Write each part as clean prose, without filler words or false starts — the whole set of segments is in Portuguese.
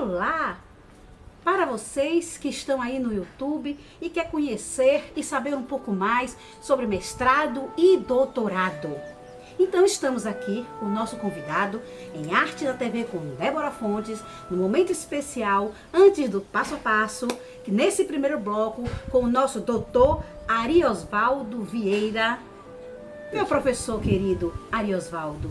olá para vocês que estão aí no YouTube e quer conhecer e saber um pouco mais sobre mestrado e doutorado. Então estamos aqui com o nosso convidado em Arte da TV com Débora Fontes, no momento especial, antes do passo a passo, que nesse primeiro bloco, com o nosso doutor Ariosvaldo Vieira. Meu professor querido Ariosvaldo,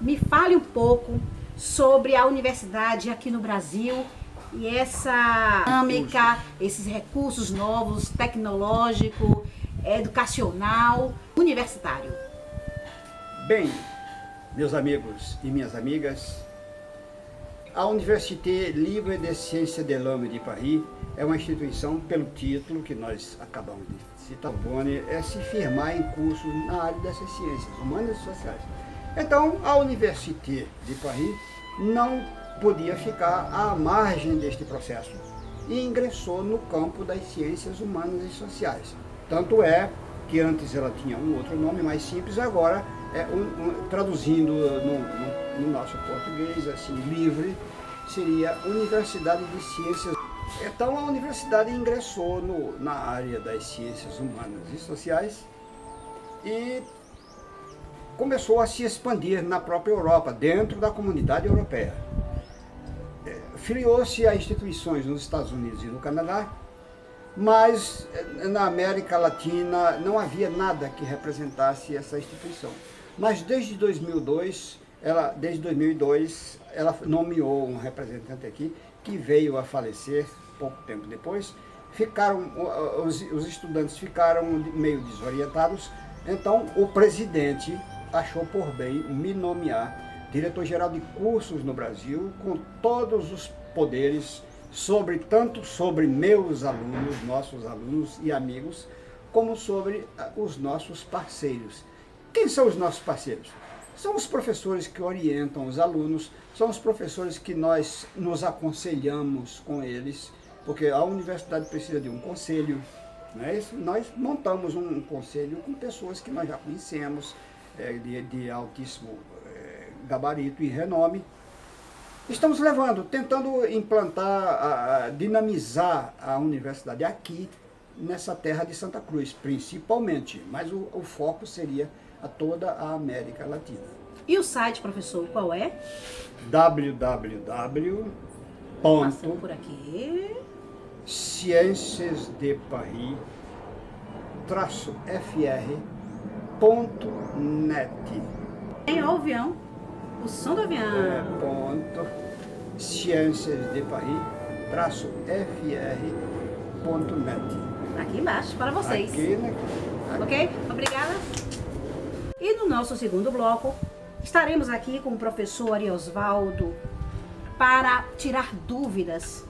me fale um pouco sobre a universidade aqui no Brasil e essa dinâmica, esses recursos novos, tecnológico, educacional, universitário. Bem, meus amigos e minhas amigas, a Université Libre de Sciences de l'Homme de Paris é uma instituição, pelo título que nós acabamos de citar, é se firmar em cursos na área dessas ciências humanas e sociais. Então, a Université de Paris não podia ficar à margem deste processo e ingressou no campo das ciências humanas e sociais. Tanto é que antes ela tinha um outro nome mais simples, agora traduzindo no nosso português, assim, livre, seria Universidade de Ciências. Então a universidade ingressou na área das ciências humanas e sociais e começou a se expandir na própria Europa, dentro da comunidade europeia. Filiou-se a instituições nos Estados Unidos e no Canadá, mas na América Latina não havia nada que representasse essa instituição. Mas desde 2002, ela nomeou um representante aqui, que veio a falecer pouco tempo depois. Os estudantes ficaram meio desorientados, então o presidente achou por bem me nomear diretor-geral de cursos no Brasil, com todos os poderes, tanto sobre meus alunos, nossos alunos e amigos, como sobre os nossos parceiros. Quem são os nossos parceiros? São os professores que orientam os alunos, são os professores que nós nos aconselhamos com eles, porque a universidade precisa de um conselho, né? Nós montamos um conselho com pessoas que nós já conhecemos, de altíssimo gabarito e renome. Estamos tentando implantar, dinamizar a universidade aqui, nessa terra de Santa Cruz, principalmente, mas o foco seria a toda a América Latina. E o site, professor, qual é? www. Passando por aqui. sciencesdeparis-fr.net. Tem o avião, o som do avião. sciencesdeparis-fr.net. Aqui embaixo, para vocês. Aqui. Ok? Obrigada. E no nosso segundo bloco, estaremos aqui com o professor Ariosvaldo para tirar dúvidas.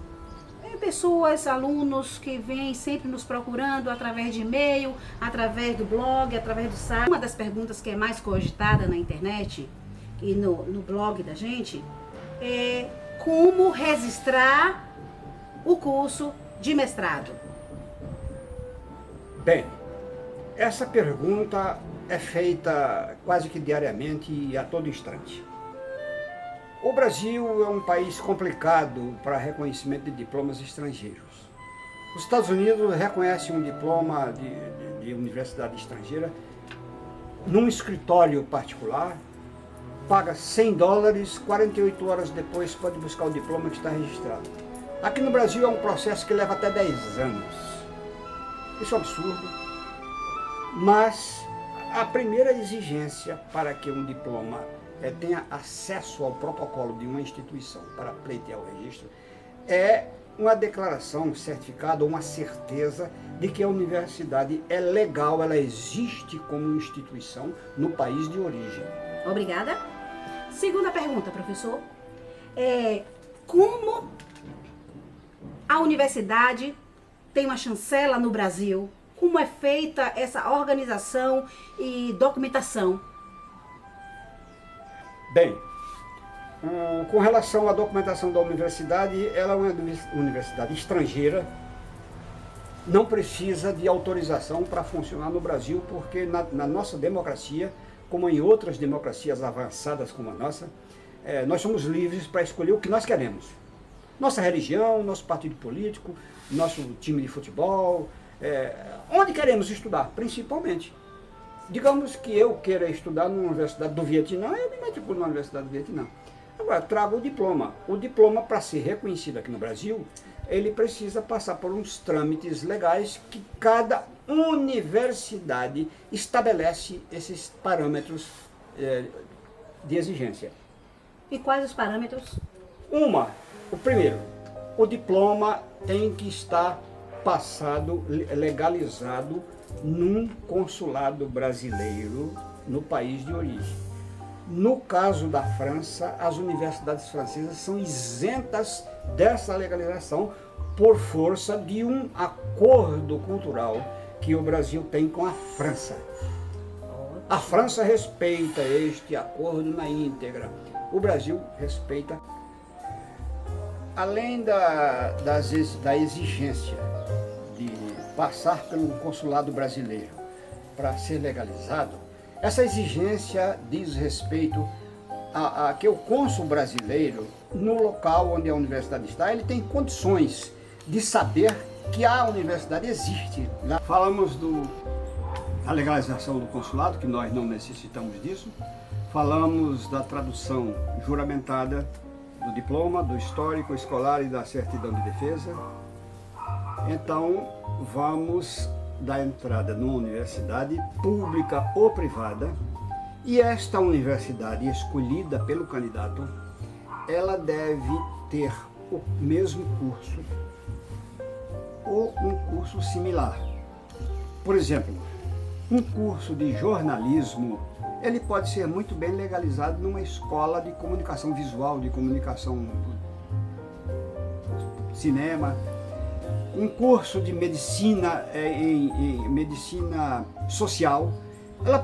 Pessoas, alunos que vêm sempre nos procurando através de e-mail, através do blog, através do site. Uma das perguntas que é mais cogitada na internet e no blog da gente é como registrar o curso de mestrado. Bem, essa pergunta é feita quase que diariamente e a todo instante. O Brasil é um país complicado para reconhecimento de diplomas estrangeiros. Os Estados Unidos reconhecem um diploma de universidade estrangeira num escritório particular, paga $100, 48 horas depois pode buscar o diploma que está registrado. Aqui no Brasil é um processo que leva até 10 anos. Isso é um absurdo, mas a primeira exigência para que um diploma tenha acesso ao protocolo de uma instituição para pleitear o registro é uma declaração, um certificado, uma certeza de que a universidade é legal, ela existe como instituição no país de origem. Obrigada. Segunda pergunta, professor. Como a universidade tem uma chancela no Brasil? Como é feita essa organização e documentação? Bem, com relação à documentação da universidade, ela é uma universidade estrangeira, não precisa de autorização para funcionar no Brasil, porque na nossa democracia, como em outras democracias avançadas como a nossa, nós somos livres para escolher o que nós queremos. Nossa religião, nosso partido político, nosso time de futebol, onde queremos estudar, principalmente. Digamos que eu queira estudar na Universidade do Vietnã, eu me matriculo na Universidade do Vietnã. Agora, trago o diploma. O diploma, para ser reconhecido aqui no Brasil, ele precisa passar por uns trâmites legais que cada universidade estabelece esses parâmetros de exigência. E quais os parâmetros? O primeiro, o diploma tem que estar passado, legalizado num consulado brasileiro no país de origem. No caso da França, as universidades francesas são isentas dessa legalização por força de um acordo cultural que o Brasil tem com a França. A França respeita este acordo na íntegra. O Brasil respeita. Além da exigência de passar pelo consulado brasileiro para ser legalizado, essa exigência diz respeito a que o cônsul brasileiro, no local onde a universidade está, ele tem condições de saber que a universidade existe. Falamos da legalização do consulado, que nós não necessitamos disso. Falamos da tradução juramentada do diploma, do histórico escolar e da certidão de defesa. Então, vamos dar entrada numa universidade pública ou privada, e esta universidade escolhida pelo candidato, ela deve ter o mesmo curso ou um curso similar. Por exemplo, um curso de jornalismo, ele pode ser muito bem legalizado numa escola de comunicação visual, de comunicação cinema. Um curso de medicina, em medicina social, ele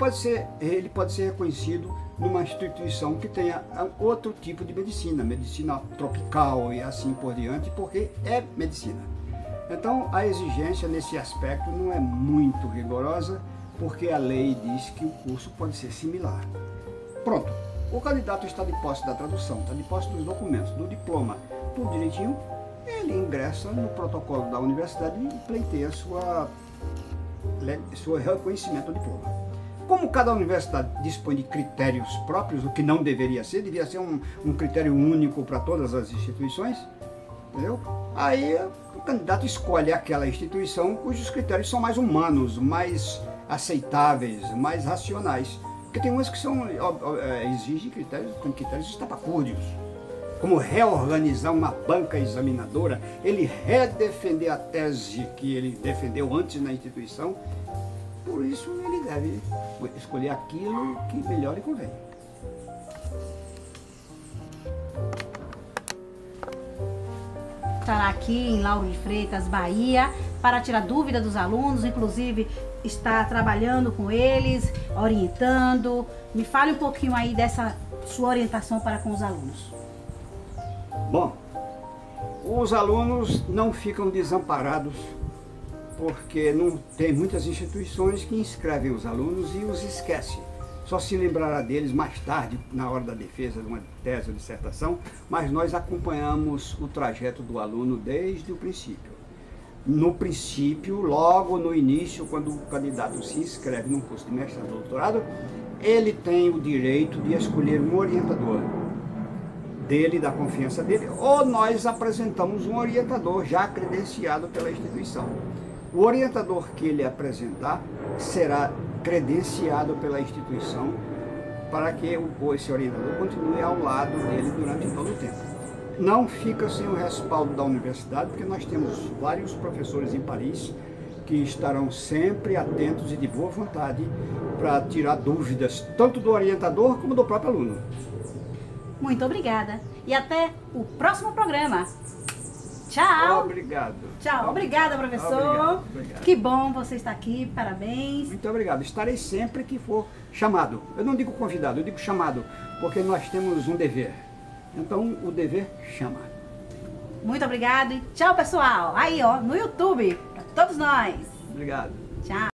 pode ser reconhecido numa instituição que tenha outro tipo de medicina, medicina tropical e assim por diante, porque é medicina. Então, a exigência nesse aspecto não é muito rigorosa, porque a lei diz que o curso pode ser similar. Pronto, o candidato está de posse da tradução, está de posse dos documentos, do diploma, tudo direitinho, ele ingressa no protocolo da universidade e pleiteia seu reconhecimento do diploma. Como cada universidade dispõe de critérios próprios, o que não deveria ser, devia ser um critério único para todas as instituições, entendeu? Aí o candidato escolhe aquela instituição cujos critérios são mais humanos, mais aceitáveis, mais racionais. Porque tem umas que exigem critérios estapafúrdios, como reorganizar uma banca examinadora, ele redefender a tese que ele defendeu antes na instituição. Por isso ele deve escolher aquilo que melhor lhe convém. Estará aqui em Lauro de Freitas, Bahia, para tirar dúvida dos alunos, inclusive está trabalhando com eles, orientando. Me fale um pouquinho aí dessa sua orientação para com os alunos. Bom, os alunos não ficam desamparados, porque não tem muitas instituições que inscrevem os alunos e os esquecem. Só se lembrará deles mais tarde, na hora da defesa de uma tese ou dissertação, mas nós acompanhamos o trajeto do aluno desde o princípio. No princípio, logo no início, quando o candidato se inscreve num curso de mestrado ou doutorado, ele tem o direito de escolher um orientador dele, da confiança dele, ou nós apresentamos um orientador já credenciado pela instituição. O orientador que ele apresentar será credenciado pela instituição para que esse orientador continue ao lado dele durante todo o tempo. Não fica sem o respaldo da universidade, porque nós temos vários professores em Paris que estarão sempre atentos e de boa vontade para tirar dúvidas, tanto do orientador como do próprio aluno. Muito obrigada e até o próximo programa. Tchau. Obrigado. Tchau. Obrigada, professor. Obrigado. Que bom você estar aqui. Parabéns. Muito obrigado. Estarei sempre que for chamado. Eu não digo convidado, eu digo chamado, porque nós temos um dever. Então, o dever chama. Muito obrigado e tchau, pessoal. Aí, ó, no YouTube, para todos nós. Obrigado. Tchau.